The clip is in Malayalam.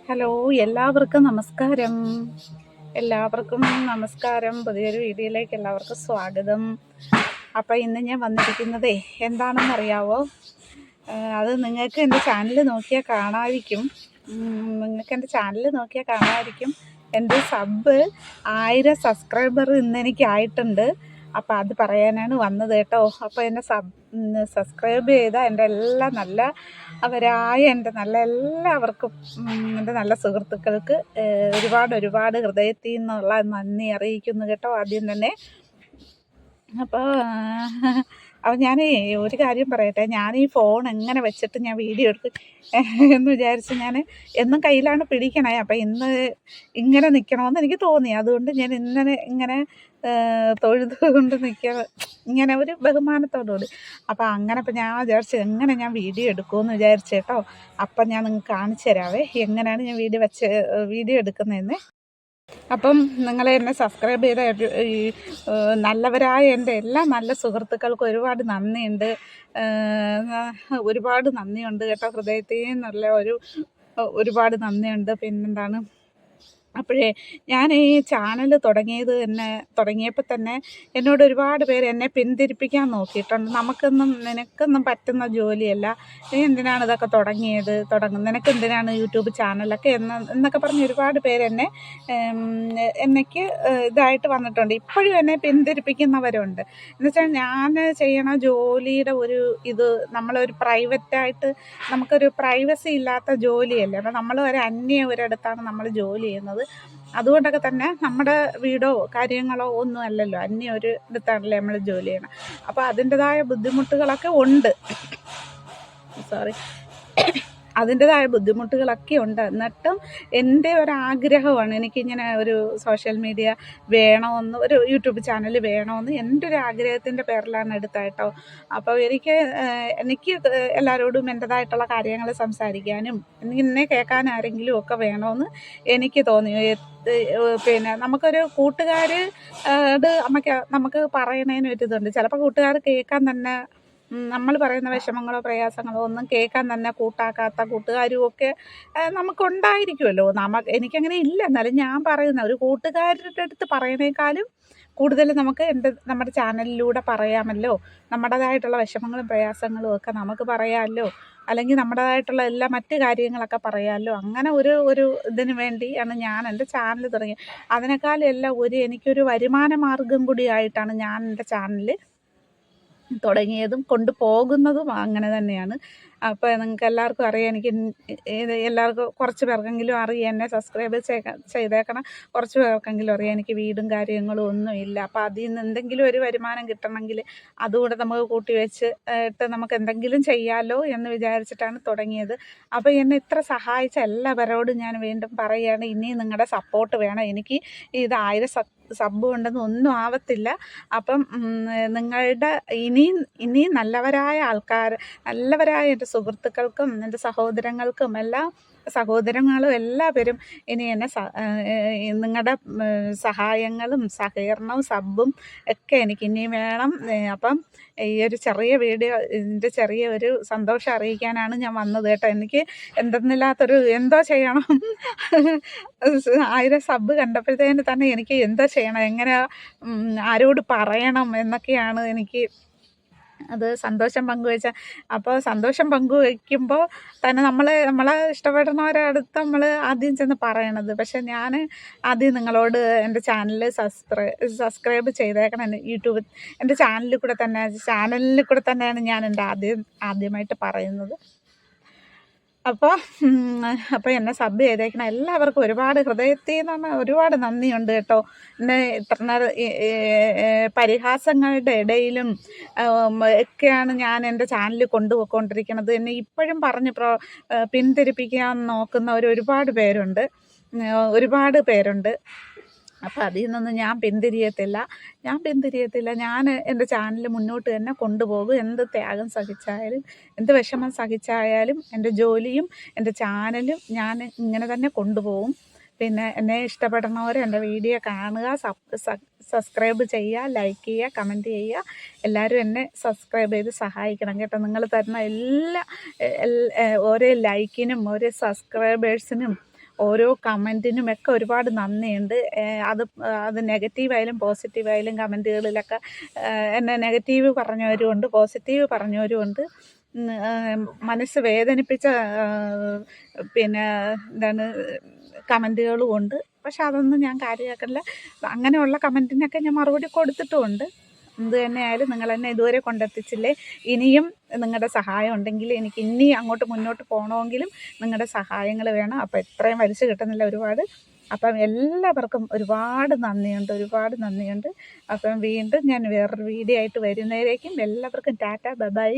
ഹലോ, എല്ലാവർക്കും നമസ്കാരം. പുതിയൊരു വീഡിയോയിലേക്ക് എല്ലാവർക്കും സ്വാഗതം. അപ്പോൾ ഇന്ന് ഞാൻ വന്നിരിക്കുന്നതേ എന്താണെന്നറിയാവോ? അത് നിങ്ങൾക്ക് എൻ്റെ ചാനൽ നോക്കിയാൽ കാണാമായിരിക്കും. എൻ്റെ സബ് 1000 സബ്സ്ക്രൈബർ ഇന്ന് എനിക്ക് ആയിട്ടുണ്ട്. അപ്പോൾ അത് പറയാനാണ് വന്നത് കേട്ടോ. അപ്പോൾ എന്നെ സബ്സ്ക്രൈബ് ചെയ്ത എൻ്റെ എല്ലാ എൻ്റെ എല്ലാവർക്കും, എൻ്റെ നല്ല സുഹൃത്തുക്കൾക്ക് ഒരുപാട് ഹൃദയത്തിൽ നിന്നുള്ള നന്ദി അറിയിക്കുന്നു കേട്ടോ ആദ്യം തന്നെ. അപ്പോൾ ഞാൻ ഒരു കാര്യം പറയട്ടെ. ഞാൻ ഈ ഫോൺ എങ്ങനെ വെച്ചിട്ട് ഞാൻ വീഡിയോ എടുക്കും എന്ന് വിചാരിച്ച് ഞാൻ എന്നും കയ്യിലാണ് പിടിക്കണേ. അപ്പോൾ ഇന്ന് ഇങ്ങനെ നിൽക്കണമെന്ന് എനിക്ക് തോന്നി. അതുകൊണ്ട് ഞാൻ ഇങ്ങനെ തൊഴുതുകൊണ്ട് ഇങ്ങനെ ഒരു ബഹുമാനത്തോടുകൂടി. അപ്പോൾ അപ്പോൾ ഞാൻ വിചാരിച്ചു എങ്ങനെ ഞാൻ വീഡിയോ എടുക്കുമെന്ന് വിചാരിച്ചു കേട്ടോ. അപ്പം ഞാൻ നിങ്ങൾക്ക് കാണിച്ചു തരാവേ എങ്ങനെയാണ് ഞാൻ വീഡിയോ എടുക്കുന്നതെന്ന്. അപ്പം നിങ്ങളെ എന്നെ സബ്സ്ക്രൈബ് ചെയ്ത ഈ നല്ലവരായ എൻ്റെ എല്ലാ നല്ല സുഹൃത്തുക്കൾക്കും ഒരുപാട് നന്ദിയുണ്ട് കേട്ടോ. ഹൃദയത്തിൽ നിന്നുള്ള ഒരുപാട് നന്ദിയുണ്ട്. പിന്നെന്താണ്, അപ്പോഴേ ഞാൻ ഈ ചാനൽ തുടങ്ങിയപ്പോൾ തന്നെ എന്നോട് ഒരുപാട് പേര് എന്നെ പിന്തിരിപ്പിക്കാൻ നോക്കിയിട്ടുണ്ട്. നിനക്കൊന്നും പറ്റുന്ന ജോലിയല്ല, നീ എന്തിനാണ് ഇതൊക്കെ നിനക്ക് എന്തിനാണ് യൂട്യൂബ് ചാനലൊക്കെ എന്നൊക്കെ പറഞ്ഞ് ഒരുപാട് പേര് എനിക്ക് ഇതായിട്ട് വന്നിട്ടുണ്ട്. ഇപ്പോഴും എന്നെ പിന്തിരിപ്പിക്കുന്നവരുണ്ട്. എന്നുവെച്ചാൽ ഞാൻ ചെയ്യണ ജോലിയുടെ നമ്മളൊരു പ്രൈവറ്റായിട്ട് നമുക്കൊരു പ്രൈവസി ഇല്ലാത്ത ജോലിയല്ലേ. അപ്പോൾ നമ്മൾ ഒരിടത്താണ് നമ്മൾ ജോലി ചെയ്യുന്നത്. അതുകൊണ്ടൊക്കെ തന്നെ നമ്മുടെ വീടോ കാര്യങ്ങളോ ഒന്നും അല്ലല്ലോ, ഒരു ഇടത്താണല്ലേ നമ്മൾ ജോലി ചെയ്യണം. അപ്പോൾ അതിൻ്റെതായ ബുദ്ധിമുട്ടുകളൊക്കെ ഉണ്ട്. എന്നിട്ടും എൻ്റെ ഒരാഗ്രഹമാണ്, എനിക്കിങ്ങനെ ഒരു സോഷ്യൽ മീഡിയ വേണമെന്ന്, ഒരു യൂട്യൂബ് ചാനൽ വേണമെന്ന് എൻ്റെ ഒരു ആഗ്രഹത്തിൻ്റെ പേരിലാണ് എടുത്തായിട്ടോ. അപ്പോൾ എനിക്ക് എല്ലാവരോടും എൻ്റെതായിട്ടുള്ള കാര്യങ്ങൾ സംസാരിക്കാനും എന്നെ കേൾക്കാൻ ആരെങ്കിലും ഒക്കെ വേണമെന്ന് എനിക്ക് തോന്നി. പിന്നെ നമുക്കൊരു നമുക്ക് പറയണതിനൊരിതുണ്ട്. ചിലപ്പോൾ കൂട്ടുകാർ കേൾക്കാൻ തന്നെ നമ്മൾ പറയുന്ന വിഷമങ്ങളോ പ്രയാസങ്ങളോ ഒന്നും കേൾക്കാൻ തന്നെ കൂട്ടാക്കാത്ത കൂട്ടുകാരും ഒക്കെ നമുക്കുണ്ടായിരിക്കുമല്ലോ. എനിക്കങ്ങനെ ഇല്ല, എന്നാലും ഞാൻ പറയുന്ന ഒരു കൂട്ടുകാരുടെ അടുത്ത് പറയണേക്കാളും കൂടുതൽ നമ്മുടെ ചാനലിലൂടെ പറയാമല്ലോ. നമ്മുടേതായിട്ടുള്ള വിഷമങ്ങളും പ്രയാസങ്ങളും ഒക്കെ നമുക്ക് പറയാമല്ലോ, അല്ലെങ്കിൽ നമ്മുടേതായിട്ടുള്ള എല്ലാ മറ്റ് കാര്യങ്ങളൊക്കെ പറയാമല്ലോ. അങ്ങനെ ഒരു ഇതിന് വേണ്ടിയാണ് ഞാൻ എൻ്റെ ചാനൽ തുടങ്ങിയത്. അതിനേക്കാളും എല്ലാം എനിക്കൊരു വരുമാന മാർഗം കൂടിയായിട്ടാണ് ഞാൻ എൻ്റെ ചാനൽ തുടങ്ങിയതും കൊണ്ടുപോകുന്നതും അങ്ങനെ തന്നെയാണ്. അപ്പോൾ നിങ്ങൾക്ക് എല്ലാവർക്കും അറിയാം, എല്ലാവർക്കും കുറച്ച് പേർക്കെങ്കിലും അറിയാം, എന്നെ സബ്സ്ക്രൈബ് ചെയ്തേക്കണം കുറച്ച് പേർക്കെങ്കിലും അറിയാം എനിക്ക് വീടും കാര്യങ്ങളും ഒന്നുമില്ല. അപ്പോൾ അതിൽ നിന്ന് എന്തെങ്കിലും ഒരു വരുമാനം കിട്ടണമെങ്കിൽ അതുകൂടെ നമുക്ക് കൂട്ടി വെച്ചിട്ട് നമുക്ക് എന്തെങ്കിലും ചെയ്യാമല്ലോ എന്ന് വിചാരിച്ചിട്ടാണ് തുടങ്ങിയത്. അപ്പോൾ എന്നെ ഇത്ര സഹായിച്ച എല്ലാവരോടും ഞാൻ വീണ്ടും പറയുകയാണ്, ഇനിയും നിങ്ങളുടെ സപ്പോർട്ട് വേണം. എനിക്ക് ഇത് 1000 സബ് കൊണ്ടൊന്നും ഒന്നും ആവത്തില്ല. അപ്പം നിങ്ങളുടെ ഇനിയും നല്ലവരായ എൻ്റെ സുഹൃത്തുക്കൾക്കും എൻ്റെ സഹോദരങ്ങൾക്കും സഹോദരങ്ങളും എല്ലാവരും ഇനി എന്നെ നിങ്ങളുടെ സഹായങ്ങളും സഹകരണവും സബ്ബും ഒക്കെ എനിക്ക് ഇനി വേണം. അപ്പം ഈ ഒരു ചെറിയ വീഡിയോ ഇതിൻ്റെ ചെറിയൊരു സന്തോഷം അറിയിക്കാനാണ് ഞാൻ വന്നത് കേട്ടോ. എനിക്ക് എന്തോ ചെയ്യണം. 1000 സബ് കണ്ടപ്പോഴത്തേന് തന്നെ എനിക്ക് എന്തോ ചെയ്യണം, എങ്ങനെ ആരോട് പറയണം എന്നൊക്കെയാണ് എനിക്ക് അത് സന്തോഷം പങ്കുവെച്ചാൽ. അപ്പോൾ സന്തോഷം പങ്കുവയ്ക്കുമ്പോൾ തന്നെ നമ്മളെ ഇഷ്ടപ്പെടുന്നവരടുത്ത് നമ്മൾ ആദ്യം ചെന്ന് പറയണത്. പക്ഷെ ഞാൻ ആദ്യം നിങ്ങളോട് എൻ്റെ ചാനൽ സബ്സ്ക്രൈബ് ചെയ്തേക്കണം. എൻ്റെ ചാനലിൽ കൂടെ തന്നെയാണ് ഞാൻ എൻ്റെ ആദ്യമായിട്ട് പറയുന്നത്. അപ്പോൾ എന്നെ സബ് ചെയ്തേക്കണം എല്ലാവർക്കും ഹൃദയത്തിൽ നിന്ന് ഒരുപാട് നന്ദിയുണ്ട് കേട്ടോ. എന്നെ ഇത്ര പരിഹാസങ്ങളുടെ ഇടയിലും ഒക്കെയാണ് ഞാൻ എൻ്റെ ചാനൽ കൊണ്ടുപോയിക്കൊണ്ടിരിക്കുന്നത്. എന്നെ ഇപ്പോഴും പറഞ്ഞ് പിന്തിരിപ്പിക്കാൻ നോക്കുന്നവർ ഒരുപാട് പേരുണ്ട്. അപ്പോൾ അതിൽ നിന്നൊന്നും ഞാൻ പിന്തിരിയത്തില്ല. ഞാൻ എൻ്റെ ചാനൽ മുന്നോട്ട് തന്നെ കൊണ്ടുപോകും. എന്ത് ത്യാഗം സഹിച്ചായാലും എന്ത് വിഷമം സഹിച്ചായാലും എൻ്റെ ജോലിയും എൻ്റെ ചാനലും ഞാൻ ഇങ്ങനെ തന്നെ കൊണ്ടുപോകും. പിന്നെ എന്നെ ഇഷ്ടപ്പെടുന്നവർ എൻ്റെ വീഡിയോ കാണുക, സബ്സ്ക്രൈബ് ചെയ്യുക, ലൈക്ക് ചെയ്യുക, കമൻറ്റ് ചെയ്യുക. എല്ലാവരും എന്നെ സബ്സ്ക്രൈബ് ചെയ്ത് സഹായിക്കണം കേട്ടോ. നിങ്ങൾ തരുന്ന എല്ലാ ഓരോ ലൈക്കിനും ഓരോ സബ്സ്ക്രൈബേഴ്സിനും ഓരോ കമൻറ്റിനുമൊക്കെ ഒരുപാട് നന്ദിയുണ്ട്. അത് നെഗറ്റീവായാലും പോസിറ്റീവായാലും കമൻറ്റുകളിലൊക്കെ എന്നെ നെഗറ്റീവ് പറഞ്ഞവരുമുണ്ട്, പോസിറ്റീവ് പറഞ്ഞവരുമുണ്ട്. മനസ്സ് വേദനിപ്പിച്ച പിന്നെ എന്താണ് കമൻറ്റുകളും ഉണ്ട്. പക്ഷെ അതൊന്നും ഞാൻ കാര്യമാക്കണില്ല. അങ്ങനെയുള്ള കമൻറ്റിനൊക്കെ ഞാൻ മറുപടി കൊടുത്തിട്ടുമുണ്ട്. എന്ത് തന്നെയായാലും നിങ്ങൾ എന്നെ ഇതുവരെ കൊണ്ടെത്തിച്ചില്ലേ, ഇനിയും നിങ്ങളുടെ സഹായം ഉണ്ടെങ്കിൽ എനിക്ക് ഇനി അങ്ങോട്ട് മുന്നോട്ട് പോകണമെങ്കിലും നിങ്ങളുടെ സഹായങ്ങൾ വേണം. അപ്പോൾ എത്രയും വലിച്ചു കിട്ടുന്നില്ല ഒരുപാട്. അപ്പം എല്ലാവർക്കും ഒരുപാട് നന്ദിയുണ്ട്. അപ്പം വീണ്ടും ഞാൻ വേറൊരു വീഡിയോ ആയിട്ട് വരുന്നതിലേക്കും എല്ലാവർക്കും ടാറ്റ, ബൈ ബൈ.